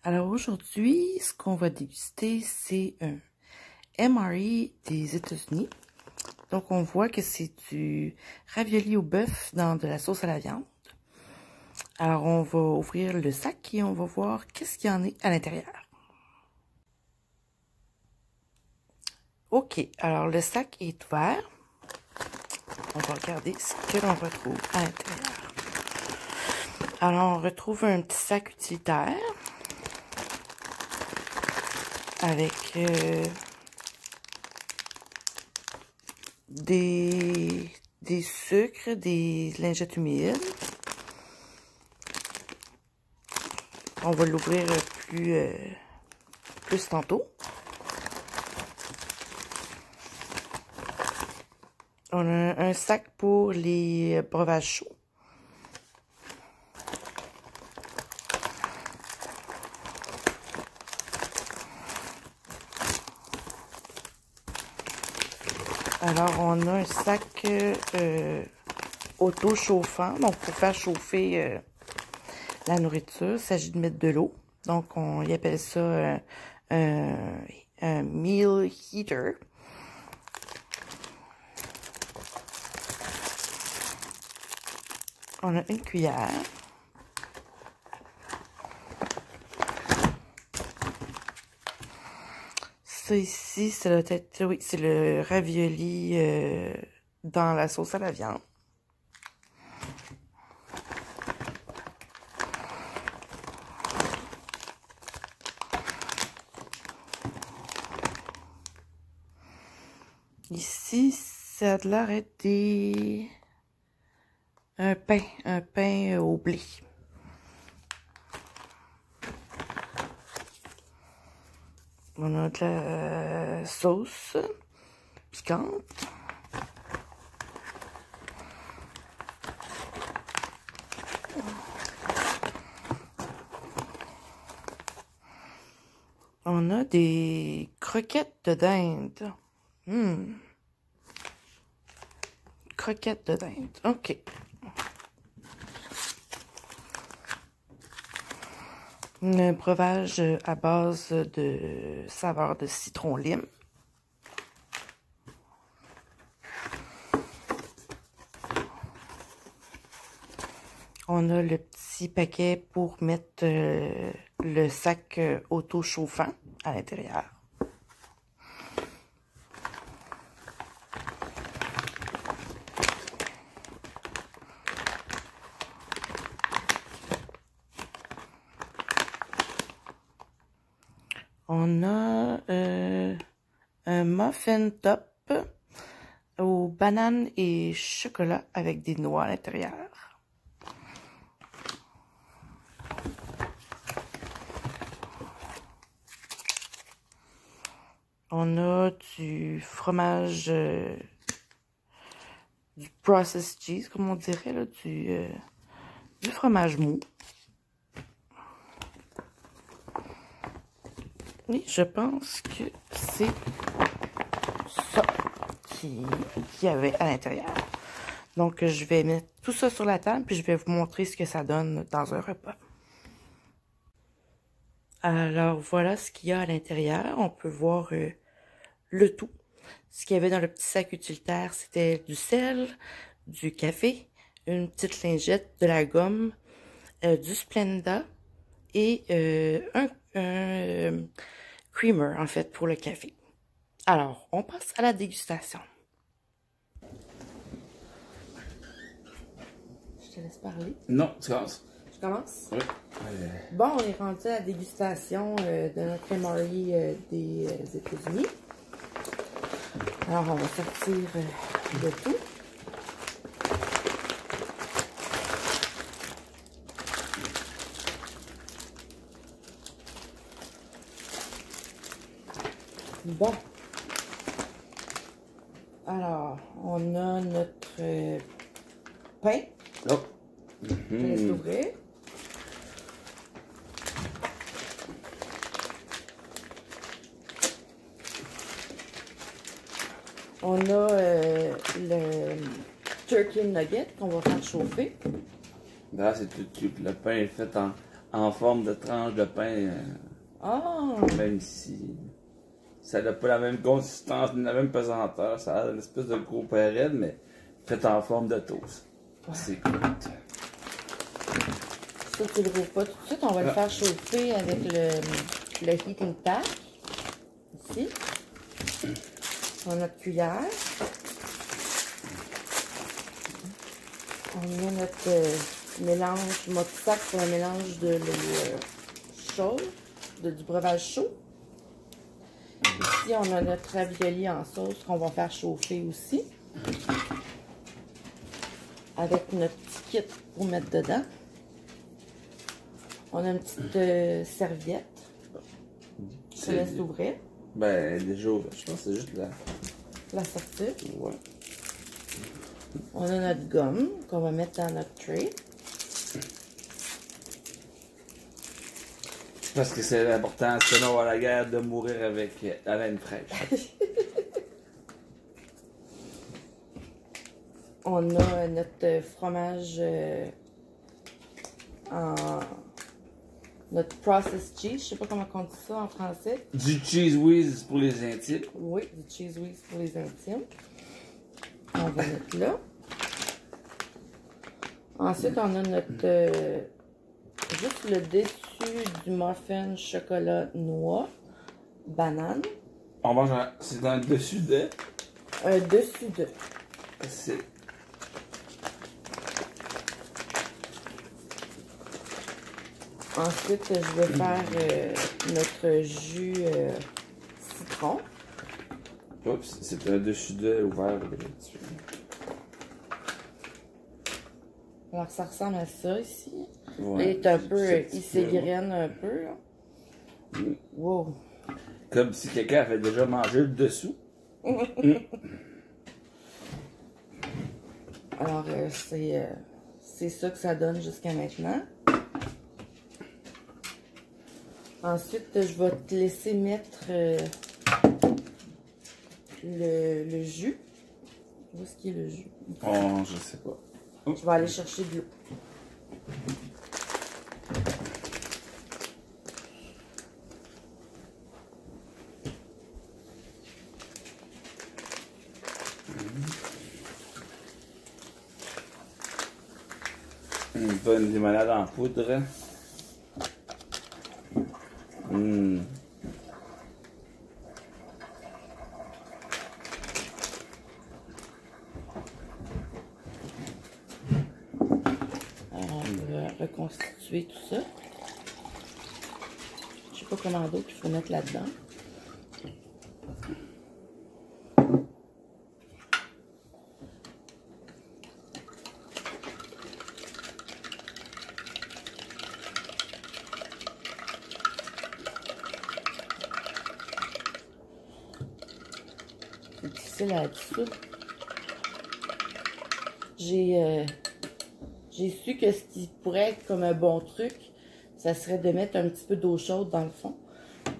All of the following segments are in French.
Alors aujourd'hui, ce qu'on va déguster, c'est un MRE des États-Unis. Donc on voit que c'est du ravioli au bœuf dans de la sauce à la viande. Alors on va ouvrir le sac et on va voir qu'est-ce qu'il y en a à l'intérieur. Ok, alors le sac est ouvert. On va regarder ce que l'on retrouve à l'intérieur. Alors on retrouve un petit sac utilitaire avec des sucres, des lingettes humides. On va l'ouvrir plus tantôt. On a un sac pour les breuvages chauds. Alors, on a un sac auto-chauffant, donc pour faire chauffer la nourriture. Il s'agit de mettre de l'eau. Donc, on y appelle ça un meal heater. On a une cuillère. Ça ici, ça doit être, oui, c'est le ravioli dans la sauce à la viande. Ici, ça a l'air d'être un pain au blé. On a de la sauce piquante. On a des croquettes de dinde. Croquettes de dinde. OK. Un breuvage à base de saveur de citron-lime. On a le petit paquet pour mettre le sac auto-chauffant à l'intérieur. On a un muffin top aux bananes et chocolat avec des noix à l'intérieur. On a du fromage, du processed cheese, comme on dirait, là, du fromage mou. Oui, je pense que c'est ça qu'il y avait à l'intérieur. Donc, je vais mettre tout ça sur la table, puis je vais vous montrer ce que ça donne dans un repas. Alors, voilà ce qu'il y a à l'intérieur. On peut voir le tout. Ce qu'il y avait dans le petit sac utilitaire, c'était du sel, du café, une petite lingette, de la gomme, du Splenda et un creamer, en fait, pour le café. Alors, on passe à la dégustation. Je te laisse parler. Non, tu commences. Je commence? Oui. Bon, on est rendu à la dégustation de notre MRE des États-Unis. Alors, on va sortir le tout. Bon. Alors, on a notre pain. Oh. Je laisse l'ouvrir. On a le turkey nugget qu'on va faire chauffer. Là, c'est tout. Le pain est fait en forme de tranche de pain. Ah! Même si ça n'a pas la même consistance, ni la même pesanteur. Ça a une espèce de gros pain raide, mais fait en forme de toast. C'est cool. Ça, tu le rouvres pas tout de suite. On va le faire chauffer avec le heating pack. Ici. On a notre cuillère. On a notre mélange Moxac pour un mélange de l'eau chaude, du breuvage chaud. Ici, on a notre ravioli en sauce qu'on va faire chauffer aussi. Avec notre petit kit pour mettre dedans. On a une petite serviette. Je te laisse l'ouvrir. Ben, déjà, je pense que c'est juste la sortie. Ouais. On a notre gomme qu'on va mettre dans notre tray. Parce que c'est important, sinon à la guerre, de mourir avec la laine fraîche. On a notre fromage notre processed cheese, je sais pas comment on dit ça en français. Du cheese whiz pour les intimes. Oui, du cheese whiz pour les intimes. On va mettre là. Ensuite, on a notre juste le dessus du muffin chocolat noix, banane. On mange, c'est dans le dessus de. Dessus de. C'est. Ensuite, je vais faire notre jus citron. Oups, c'est un dessus de ouvert. Alors, ça ressemble à ça ici. Ouais, il est un peu, il s'égrène un peu. Là. Wow. Comme si quelqu'un avait déjà mangé le dessous. Alors, c'est ça que ça donne jusqu'à maintenant. Ensuite, je vais te laisser mettre le jus. Où est-ce qu'il y a le jus? Oh, je sais pas. Je vais aller chercher de l'eau. Une bonne limonade en poudre. Alors, on va reconstituer tout ça. Je sais pas comment d'autre il faut mettre là-dedans. C'est difficile à dissoudre. J'ai su que ce qui pourrait être comme un bon truc, ça serait de mettre un petit peu d'eau chaude dans le fond,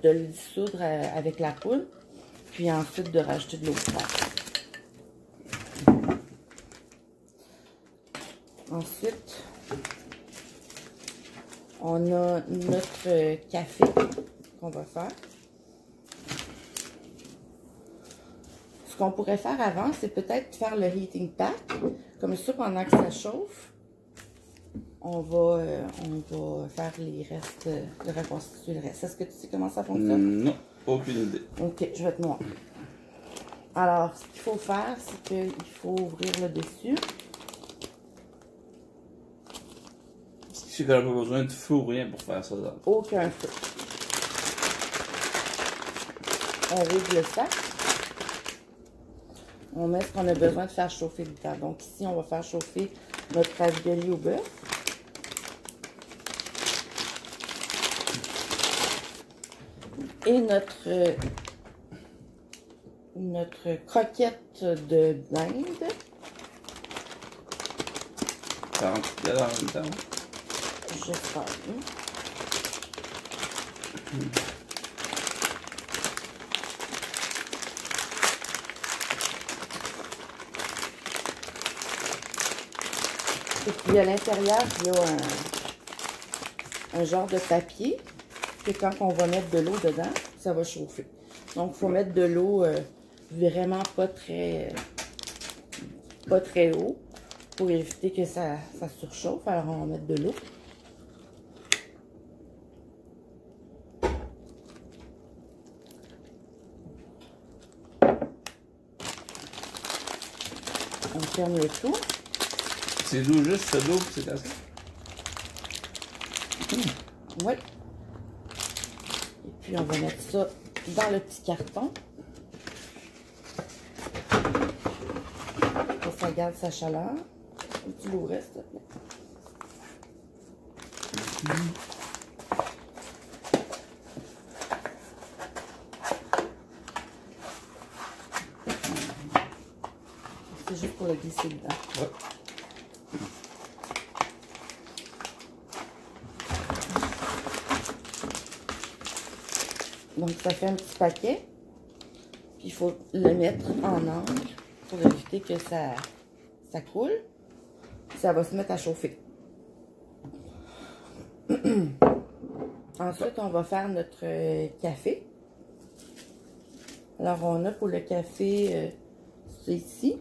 de le dissoudre avec la poudre, puis ensuite de rajouter de l'eau froide. Ensuite, on a notre café qu'on va faire. Ce qu'on pourrait faire avant, c'est peut-être faire le heating pack. Comme ça, pendant que ça chauffe, on va faire les restes, de reconstituer le reste. Est-ce que tu sais comment ça fonctionne? Non, aucune idée. Ok, je vais te montrer. Alors, ce qu'il faut faire, c'est qu'il faut ouvrir le dessus. Je sais qu'on n'a pas besoin de feu ou rien pour faire ça. Là. Aucun feu. On ouvre le sac. On met ce qu'on a besoin de faire chauffer dedans. Donc ici, on va faire chauffer notre ravioli au beurre. Et notre croquette de dinde. 40 pièces en même temps. J'espère. Et puis à l'intérieur, il y a un genre de papier que quand on va mettre de l'eau dedans, ça va chauffer. Donc, il faut mettre de l'eau vraiment pas très haut pour éviter que ça surchauffe. Alors, on va mettre de l'eau. On ferme le tout. C'est d'eau, juste de l'eau, c'est assez. Oui. Et puis, on va mettre ça dans le petit carton. Pour que ça garde sa chaleur. Tu l'ouvres, s'il te plaît. C'est juste pour le glisser dedans. Ouais. Donc, ça fait un petit paquet. Puis, il faut le mettre en angle pour éviter que ça coule. Puis, ça va se mettre à chauffer. Ensuite, on va faire notre café. Alors, on a pour le café, c'est ici.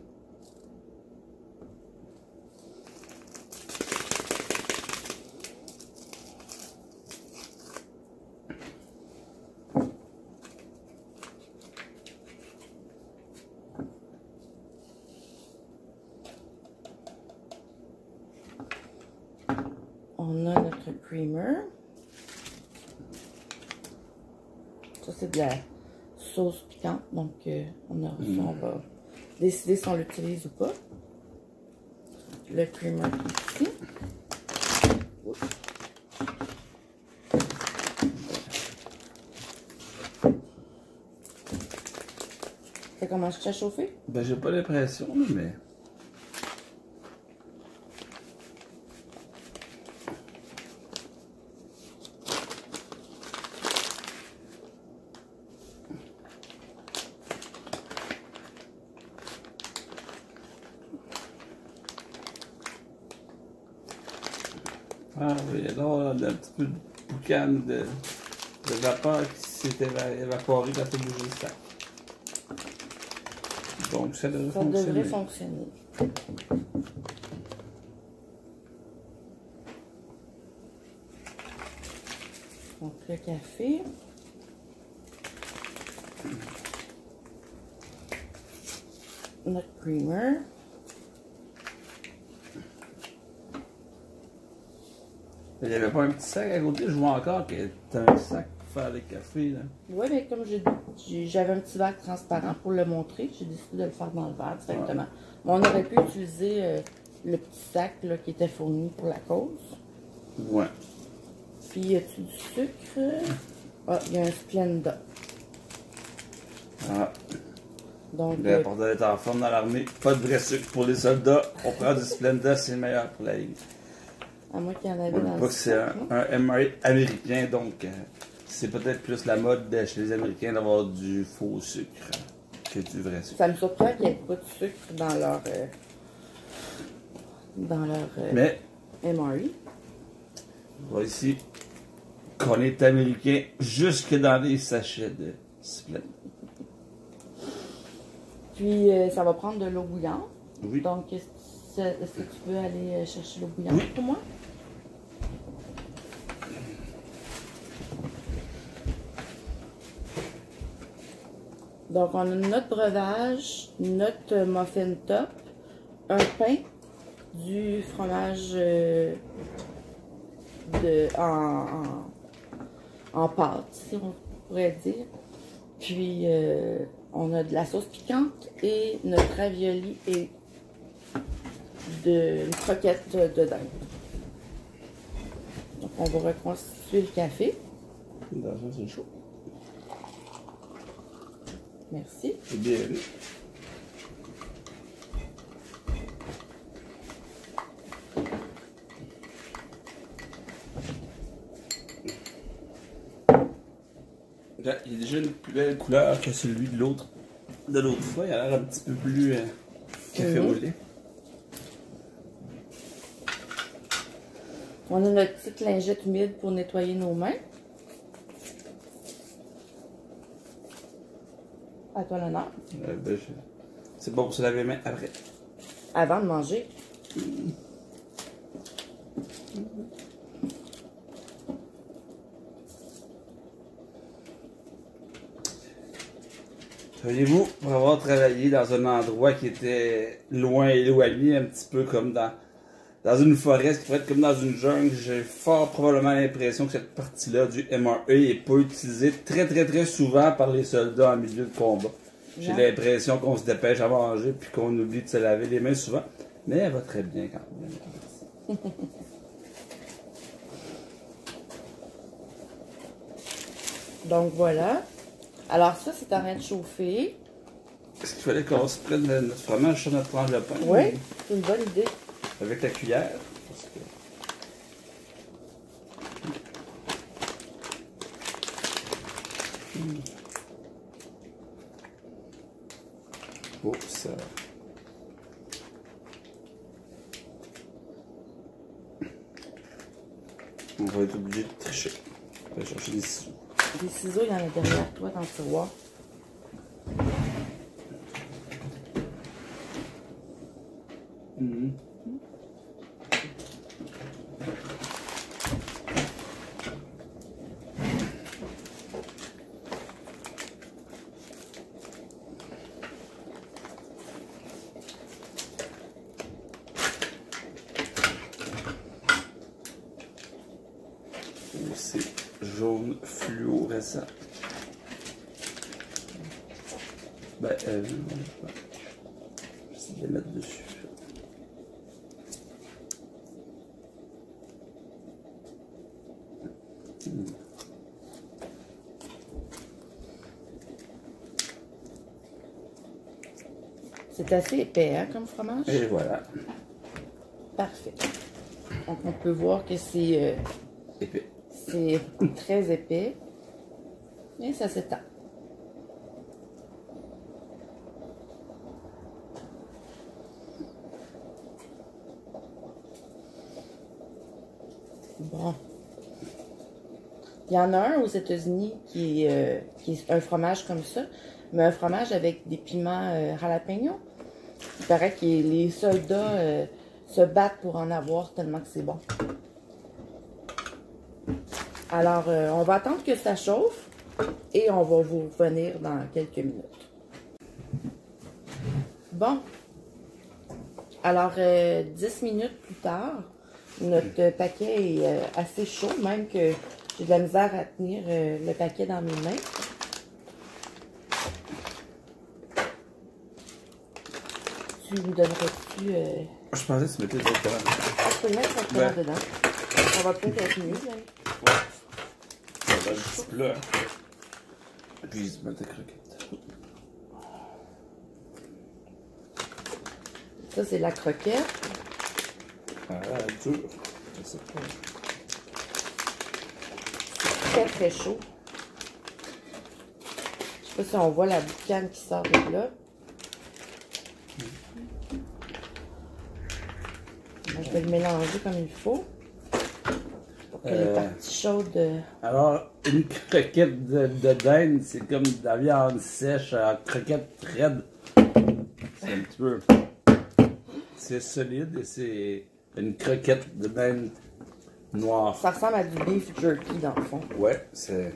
On a notre creamer. Ça, c'est de la sauce piquante. Donc, on va décider si on l'utilise ou pas. Le creamer ici. Ça commence à chauffer? Ben, j'ai pas l'impression, mais... Ah oui, là, on a un petit peu de boucan de vapeur qui s'est évaporé quand on a bougé le sac. Donc, ça devrait fonctionner. Ça devrait fonctionner. Donc, le café. Notre creamer. Il n'y avait pas un petit sac à côté, je vois encore que t'as un sac pour faire le café, là. Oui, mais comme j'avais un petit verre transparent pour le montrer, j'ai décidé de le faire dans le verre directement. Mais on aurait pu utiliser le petit sac là, qui était fourni pour la cause. Ouais. Puis, y a-tu du sucre? Ah, il y a un Splenda. Ah. Donc, L'important d'être en forme dans l'armée. Pas de vrai sucre pour les soldats. On prend du Splenda, c'est le meilleur pour la ligne. à moins qu'il y en avait On dans ne le pas que c'est sac, un MRA américain, donc c'est peut-être plus la mode chez les Américains d'avoir du faux sucre que du vrai sucre. Ça me surprend qu'il n'y ait pas de sucre dans leur Mais, MRE. on voit ici qu'on est américain jusque dans les sachets de Splenda. Puis, ça va prendre de l'eau bouillante. Oui. Donc, est-ce que tu veux aller chercher l'eau bouillante pour moi? Donc, on a notre breuvage, notre muffin top, un pain, du fromage en pâte, si on pourrait dire. Puis, on a de la sauce piquante et notre ravioli et une croquette de dinde. Donc, on va reconstituer le café. Dans ça, c'est chaud. Merci. C'est bien vu. Là, il y a déjà une plus belle couleur que celui de l'autre fois. Il a l'air un petit peu plus café au lait. On a notre petite lingette humide pour nettoyer nos mains. À toi l'honneur. Ben, c'est bon pour se laver les mains après. Avant de manger. Voyez-vous, pour avoir travaillé dans un endroit qui était loin, éloigné, un petit peu comme dans une forêt, ce qui pourrait être comme dans une jungle, j'ai fort probablement l'impression que cette partie-là du MRE n'est pas utilisée très souvent par les soldats en milieu de combat. J'ai l'impression qu'on se dépêche à manger puis qu'on oublie de se laver les mains souvent, mais elle va très bien quand même. Donc voilà. Alors ça, c'est en train de chauffer. Est-ce qu'il fallait qu'on se prenne notre fromage sur notre tranche de pain? Oui, c'est une bonne idée. Avec la cuillère. Parce que... Oh, ça... On va être obligé de tricher. On va chercher des ciseaux. Des ciseaux, il y en a derrière toi dans le tiroir. C'est jaune fluorescent. Ben, j'essaie de les mettre dessus. C'est assez épais, hein, comme fromage? Et voilà. Parfait. Donc, on peut voir que c'est Épais. c'est très épais. Et ça s'étend. Bon. Il y en a un aux États-Unis qui est un fromage comme ça, mais un fromage avec des piments jalapeno. Il paraît que les soldats se battent pour en avoir tellement que c'est bon. Alors, on va attendre que ça chauffe et on va vous revenir dans quelques minutes. Bon. Alors, 10 minutes plus tard, notre paquet est assez chaud, même que j'ai de la misère à tenir le paquet dans mes mains. Tu me donnerais-tu... Je pensais que tu mettais directement. Je peux le mettre directement dedans. Ça va peut-être être mieux. Là. Ça va un petit peu là. Puis je mets ta croquette. Ça, c'est la croquette. Ah, dur. Je sais pas. C'est très chaud. Je sais pas si on voit la boucane qui sort de là. Je vais le mélanger comme il faut. Pour que les parties chaudes... Alors, une croquette de dinde, c'est comme de la viande sèche en croquette raide. C'est un petit peu... C'est solide et c'est une croquette de dinde noire. Ça ressemble à du beef jerky dans le fond. Ouais, c'est...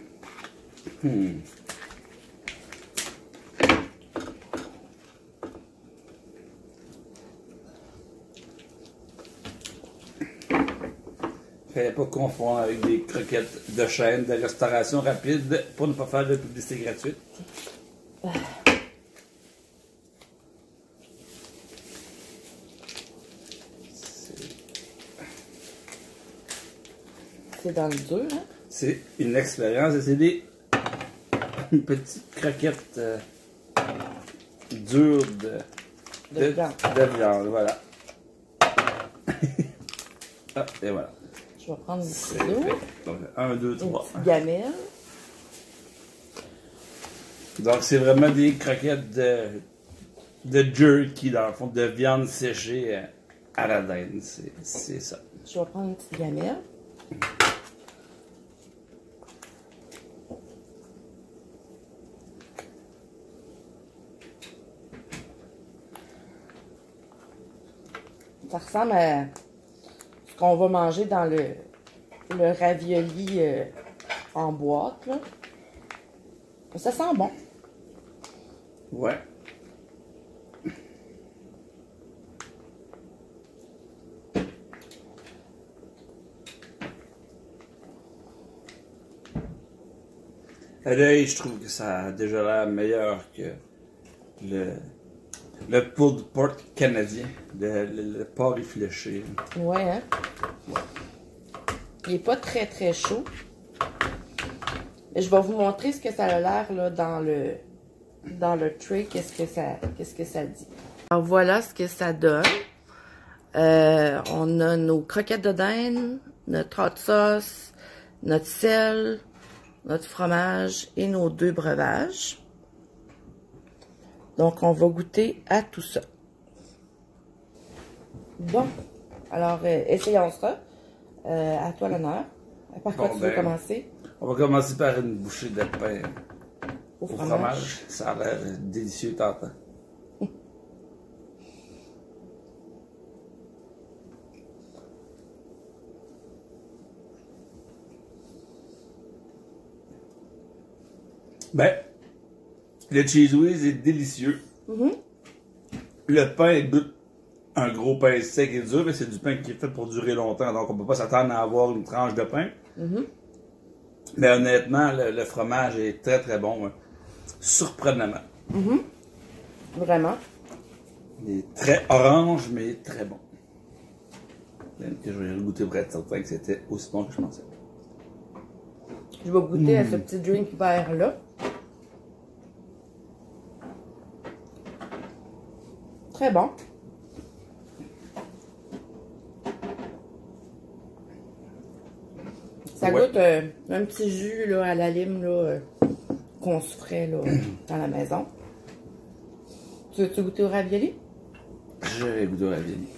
Fallait pas confondre avec des croquettes de chaîne de restauration rapide pour ne pas faire de publicité gratuite. C'est dans le dur, hein? C'est une expérience et c'est des petites croquettes dures de viande. Voilà. Ah, et voilà. Je vais prendre du C'est ciseau. fait. Donc, 1, 2, 3. Une petite gamelle. Donc, c'est vraiment des croquettes de jerky, dans le fond, de viande séchée à la dinde, c'est ça. Je vais prendre une petite gamelle. Ça ressemble à ce qu'on va manger dans le ravioli en boîte, là. Ça sent bon. Ouais. À l'œil, je trouve que ça a déjà l'air meilleur que le pulled pork canadien, le porc effiloché. Ouais, hein? Il est pas très très chaud. Et je vais vous montrer ce que ça a l'air là dans le tray, qu'est-ce que ça dit. Alors voilà ce que ça donne. On a nos croquettes de dinde, notre hot sauce, notre sel, notre fromage et nos 2 breuvages. Donc, on va goûter à tout ça. Bon, alors, essayons ça. À toi l'honneur. Par quoi tu veux commencer? On va commencer par une bouchée de pain au fromage. Ça a l'air délicieux, tentant. Ben, le cheese whiz est délicieux. Le pain goûte un gros pain sec et dur, mais c'est du pain qui est fait pour durer longtemps, donc on peut pas s'attendre à avoir une tranche de pain. Mais honnêtement, le fromage est très très bon, hein. Surprenamment. Vraiment. Il est très orange, mais très bon. Même que je vais le goûter pour être certain que c'était aussi bon que je pensais. Je vais goûter à ce petit drink vert là. Très bon. Ça goûte un petit jus là, à la lime là, qu'on se ferait là, dans la maison. Tu veux-tu goûter au ravioli? Je vais goûter au ravioli.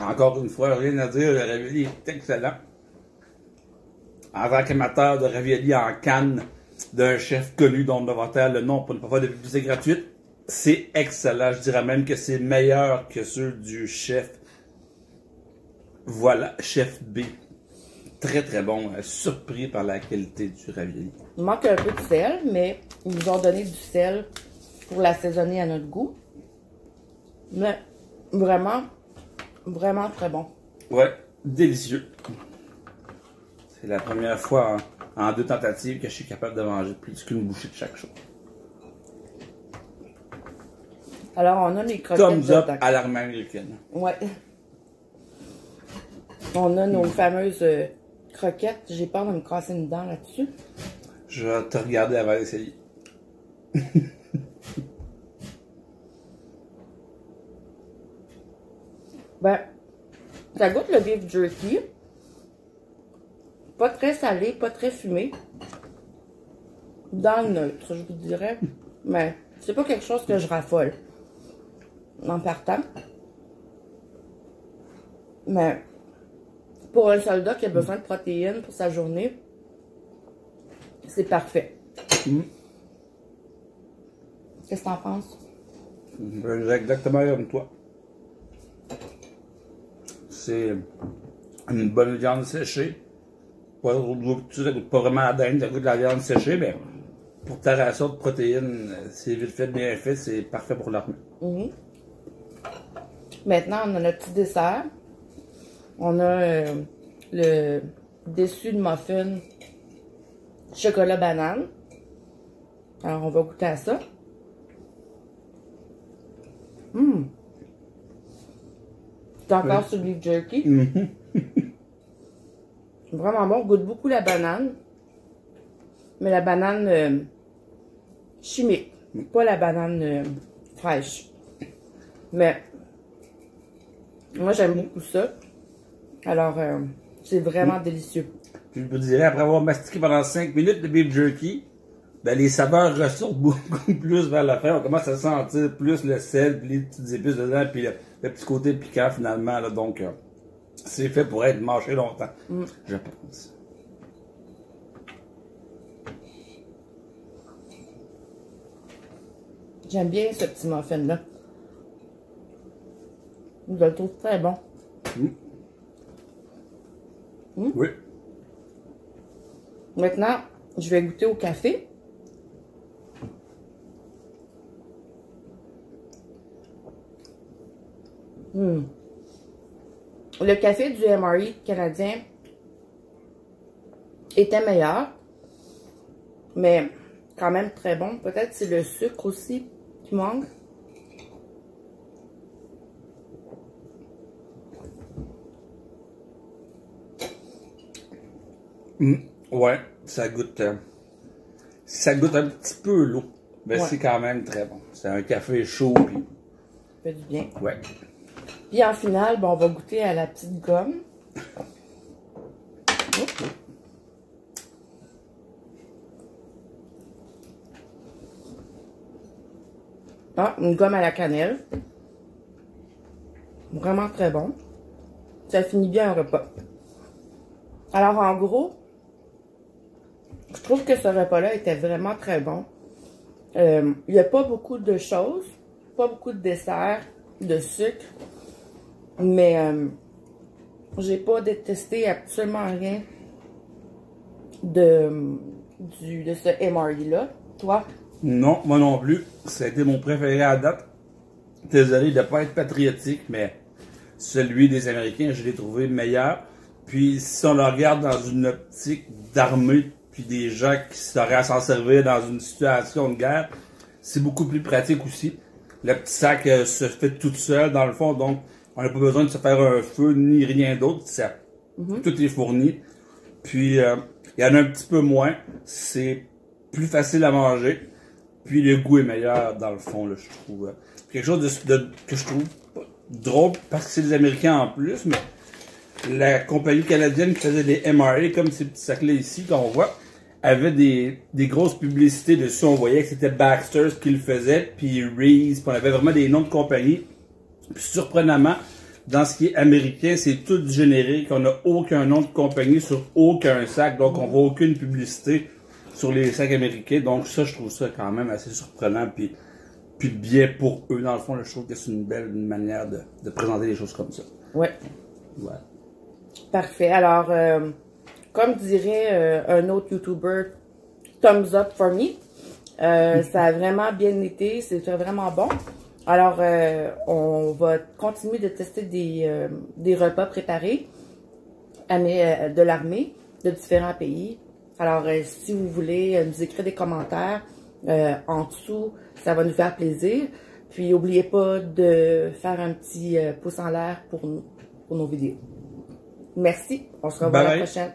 Encore une fois, rien à dire, le ravioli est excellent. En tant qu'amateur de ravioli en canne d'un chef connu dont on va taire le nom pour ne pas faire de publicité gratuite, c'est excellent. Je dirais même que c'est meilleur que ceux du chef. Voilà, chef B. Très très bon. Surpris par la qualité du ravioli. Il manque un peu de sel, mais ils nous ont donné du sel pour l'assaisonner à notre goût. Mais vraiment, vraiment très bon. Ouais, délicieux. C'est la première fois en 2 tentatives que je suis capable de manger plus qu'une bouchée de chaque chose. Alors, on a les croquettes. Thumbs up à l'armée américaine. Ouais. On a nos fameuses croquettes. J'ai peur de me casser une dent là-dessus. Je vais te regarder avant d'essayer. Ben, ça goûte le beef jerky. Pas très salé, pas très fumé. Dans le neutre, je vous dirais. Mais c'est pas quelque chose que je raffole en partant. Mais pour un soldat qui a besoin de protéines pour sa journée, c'est parfait. Qu'est-ce que t'en penses? Exactement comme toi. C'est une bonne viande séchée. Pas trop de goût, ça goûte pas vraiment la dinde, ça goûte de la viande séchée, mais pour ta ration de protéines, c'est vite fait, bien fait, c'est parfait pour l'armée. Maintenant, on a notre petit dessert. On a le dessus de muffin chocolat banane. Alors, on va goûter à ça. C'est encore sur le beef jerky. Vraiment bon. On goûte beaucoup la banane. Mais la banane chimique. Pas la banane fraîche. Mais moi, j'aime beaucoup ça. Alors, c'est vraiment délicieux. Puis je vous dirais, après avoir mastiqué pendant 5 minutes de beef jerky, ben les saveurs ressortent beaucoup plus vers la fin. On commence à sentir plus le sel, puis les petites épices dedans, puis le petit côté piquant finalement. Là, donc, c'est fait pour être mâché longtemps, je pense. J'aime bien ce petit muffin-là. Je le trouve très bon. Oui. Maintenant, je vais goûter au café. Le café du MRE canadien était meilleur, mais quand même très bon. Peut-être c'est le sucre aussi qui manque. Ouais, ça goûte un petit peu l'eau, mais c'est quand même très bon. C'est un café chaud, puis... Ça fait du bien. Ouais. Puis en finale, bon, on va goûter à la petite gomme. Ah, une gomme à la cannelle. Vraiment très bon. Ça finit bien un repas. Alors en gros, je trouve que ce repas-là était vraiment très bon. Il n'y a pas beaucoup de choses, pas beaucoup de desserts, de sucre, mais j'ai pas détesté absolument rien de ce MRE-là. Toi? Non, moi non plus. Ça a été mon préféré à date. Désolé de ne pas être patriotique, mais celui des Américains, je l'ai trouvé meilleur. Puis si on le regarde dans une optique d'armée, puis des gens qui seraient à s'en servir dans une situation de guerre, c'est beaucoup plus pratique aussi. Le petit sac se fait tout seul dans le fond, donc on n'a pas besoin de se faire un feu ni rien d'autre. Tout est fourni. Puis il y en a un petit peu moins. C'est plus facile à manger. Puis le goût est meilleur dans le fond, là, je trouve. Quelque chose que je trouve drôle parce que c'est des Américains en plus, mais la compagnie canadienne qui faisait des MRE, comme ces petits sacs-là ici qu'on voit, avait des grosses publicités dessus. On voyait que c'était Baxter's qui le faisait, puis Reese, puis on avait vraiment des noms de compagnies. Puis surprenamment, dans ce qui est américain, c'est tout générique. On n'a aucun nom de compagnie sur aucun sac, donc on voit aucune publicité sur les sacs américains. Donc ça, je trouve ça quand même assez surprenant, puis bien pour eux. Dans le fond, là, je trouve que c'est une belle manière de présenter les choses comme ça. Ouais. Ouais. Parfait. Alors, comme dirait un autre YouTuber, thumbs up for me. Ça a vraiment bien été, c'était vraiment bon. Alors, on va continuer de tester des repas préparés de l'armée de différents pays. Alors, si vous voulez nous écrire des commentaires en dessous, ça va nous faire plaisir. Puis, n'oubliez pas de faire un petit pouce en l'air pour nous, pour nos vidéos. Merci. On se revoit la prochaine.